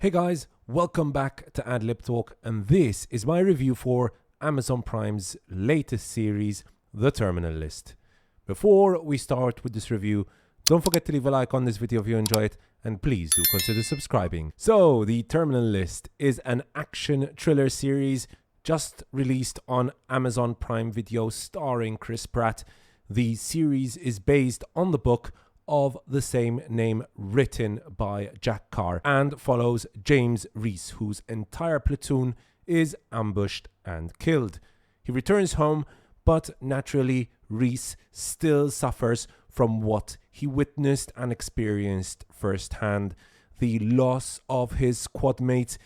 Hey guys, welcome back to AdLib Talk, and this is my review for Amazon Prime's latest series, The Terminal List. Before we start with this review, don't forget to leave a like on this video if you enjoy it, and please do consider subscribing. So, The Terminal List is an action thriller series just released on Amazon Prime Video starring Chris Pratt. The series is based on the book of the same name written by Jack Carr and follows James Reese, whose entire platoon is ambushed and killed. He returns home, but naturally Reese still suffers from what he witnessed and experienced firsthand. The loss of his squad mates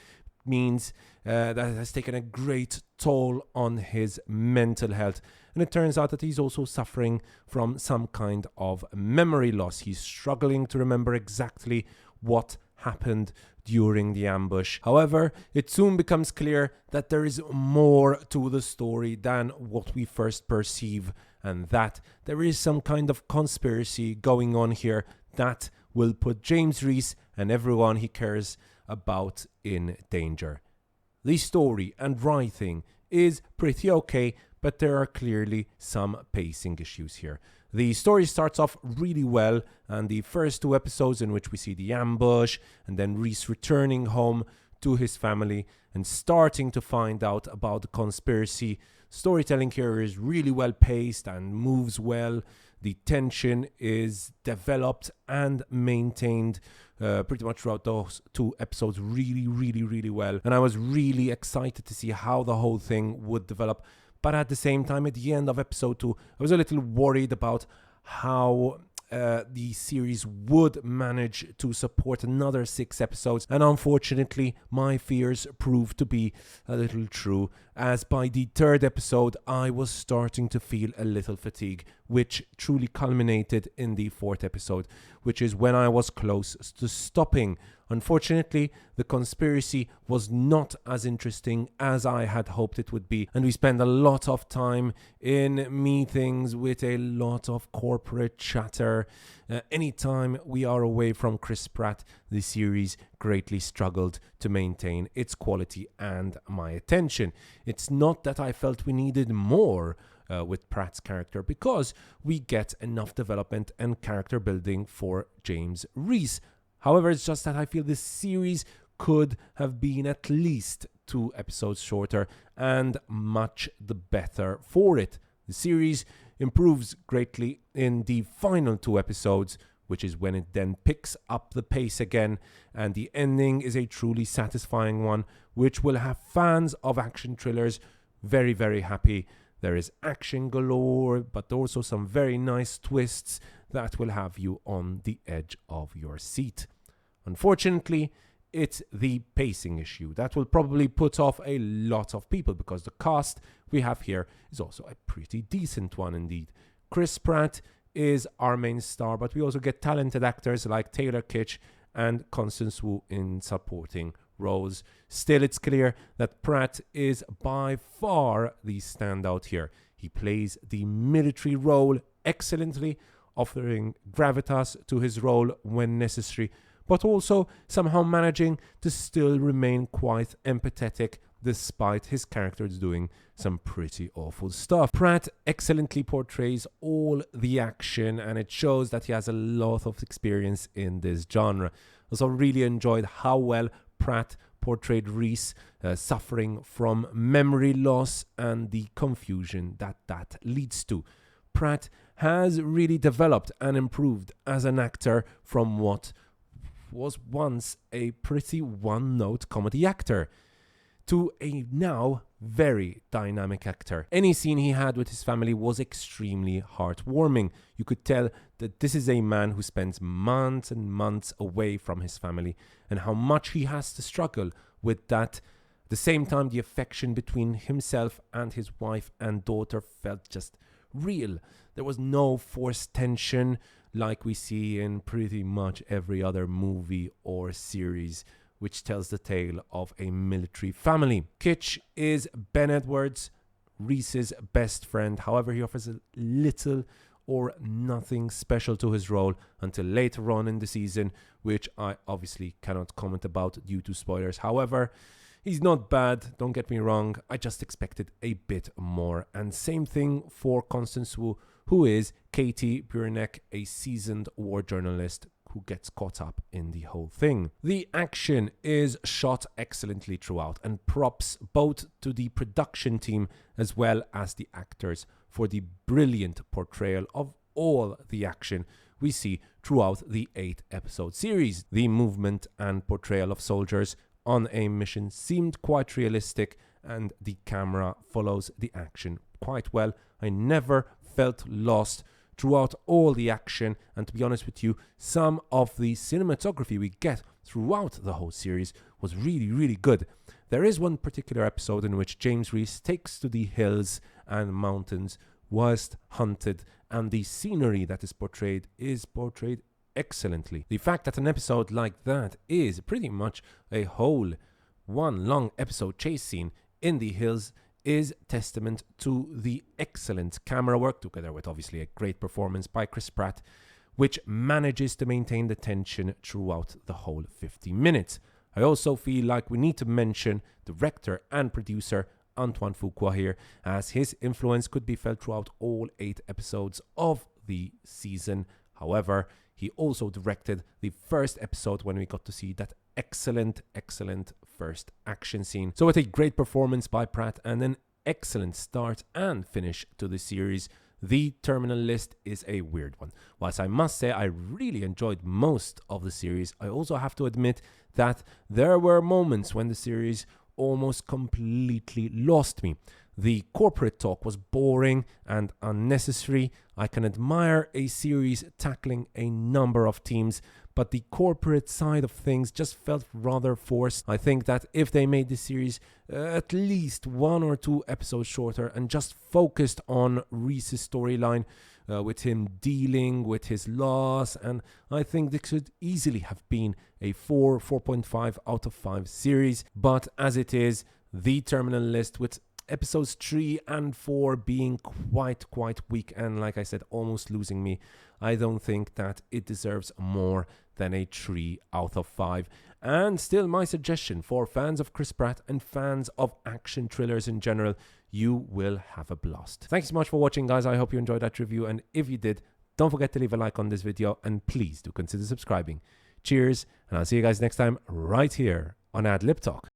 means that has taken a great toll on his mental health, and it turns out that he's also suffering from some kind of memory loss. He's struggling to remember exactly what happened during the ambush. However, it soon becomes clear that there is more to the story than what we first perceive, and that there is some kind of conspiracy going on here that will put James Reese and everyone he cares about in danger. The story and writing is pretty okay, but there are clearly some pacing issues here. The story starts off really well, and the first two episodes in which we see the ambush and then Reese returning home to his family and starting to find out about the conspiracy. Storytelling here is really well paced and moves well. The tension is developed and maintained pretty much throughout those two episodes really well. And I was really excited to see how the whole thing would develop. But at the same time, at the end of episode 2, I was a little worried about how the series would manage to support another 6 episodes, and unfortunately my fears proved to be a little true, as by the 3rd episode I was starting to feel a little fatigue, which truly culminated in the 4th episode, which is when I was close to stopping. Unfortunately, the conspiracy was not as interesting as I had hoped it would be, and we spend a lot of time in meetings with a lot of corporate chatter. Anytime we are away from Chris Pratt, the series greatly struggled to maintain its quality and my attention. It's not that I felt we needed more with Pratt's character, because we get enough development and character building for James Reese. However, it's just that I feel this series could have been at least 2 episodes shorter, and much the better for it. The series improves greatly in the final 2 episodes, which is when it then picks up the pace again, and the ending is a truly satisfying one, which will have fans of action thrillers very happy. There is action galore, but also some very nice twists that will have you on the edge of your seat. Unfortunately, it's the pacing issue that will probably put off a lot of people, because the cast we have here is also a pretty decent one indeed. Chris Pratt is our main star, but we also get talented actors like Taylor Kitsch and Constance Wu in supporting roles. Still, it's clear that Pratt is by far the standout here. He plays the military role excellently, offering gravitas to his role when necessary, but also somehow managing to still remain quite empathetic despite his characters doing some pretty awful stuff. Pratt excellently portrays all the action, and it shows that he has a lot of experience in this genre. Also really enjoyed how well Pratt portrayed Reese suffering from memory loss and the confusion that leads to. Pratt has really developed and improved as an actor from what was once a pretty one-note comedy actor to a now very dynamic actor. Any scene he had with his family was extremely heartwarming. You could tell that this is a man who spends months and months away from his family, and how much he has to struggle with that. At the same time, the affection between himself and his wife and daughter felt just real. There was no forced tension like we see in pretty much every other movie or series which tells the tale of a military family. Kitsch is Ben Edwards, Reese's best friend. However, he offers a little or nothing special to his role until later on in the season, which I obviously cannot comment about due to spoilers. However, he's not bad, don't get me wrong, I just expected a bit more. And same thing for Constance Wu, who is Katie Buranek, a seasoned war journalist who gets caught up in the whole thing. The action is shot excellently throughout, and props both to the production team as well as the actors for the brilliant portrayal of all the action we see throughout the 8-episode series. The movement and portrayal of soldiers on a mission seemed quite realistic, and the camera follows the action quite well. I never felt lost throughout all the action, and to be honest with you, some of the cinematography we get throughout the whole series was really good. There is one particular episode in which James Reese takes to the hills and mountains whilst hunted, and the scenery that is portrayed excellently. The fact that an episode like that is pretty much a whole one long episode chase scene in the hills is testament to the excellent camera work, together with obviously a great performance by Chris Pratt, which manages to maintain the tension throughout the whole 50 minutes. I also feel like we need to mention director and producer Antoine Fuqua here, as his influence could be felt throughout all 8 episodes of the season. However, he also directed the first episode when we got to see that excellent first action scene. So with a great performance by Pratt and an excellent start and finish to the series, The Terminal List is a weird one. Whilst I must say I really enjoyed most of the series, I also have to admit that there were moments when the series almost completely lost me. The corporate talk was boring and unnecessary. I can admire a series tackling a number of themes, but the corporate side of things just felt rather forced. I think that if they made the series at least 1 or 2 episodes shorter and just focused on Reese's storyline, with him dealing with his loss, and I think this could easily have been a 4.5 out of 5 series. But as it is, The Terminal List, with episodes 3 and 4 being quite weak and, like I said, almost losing me, I don't think that it deserves more than a 3 out of 5. And still, my suggestion for fans of Chris Pratt and fans of action thrillers in general, you will have a blast. Thanks so much for watching, guys. I hope you enjoyed that review, and if you did, don't forget to leave a like on this video, and please do consider subscribing. Cheers, and I'll see you guys next time right here on Ad Lib Talk.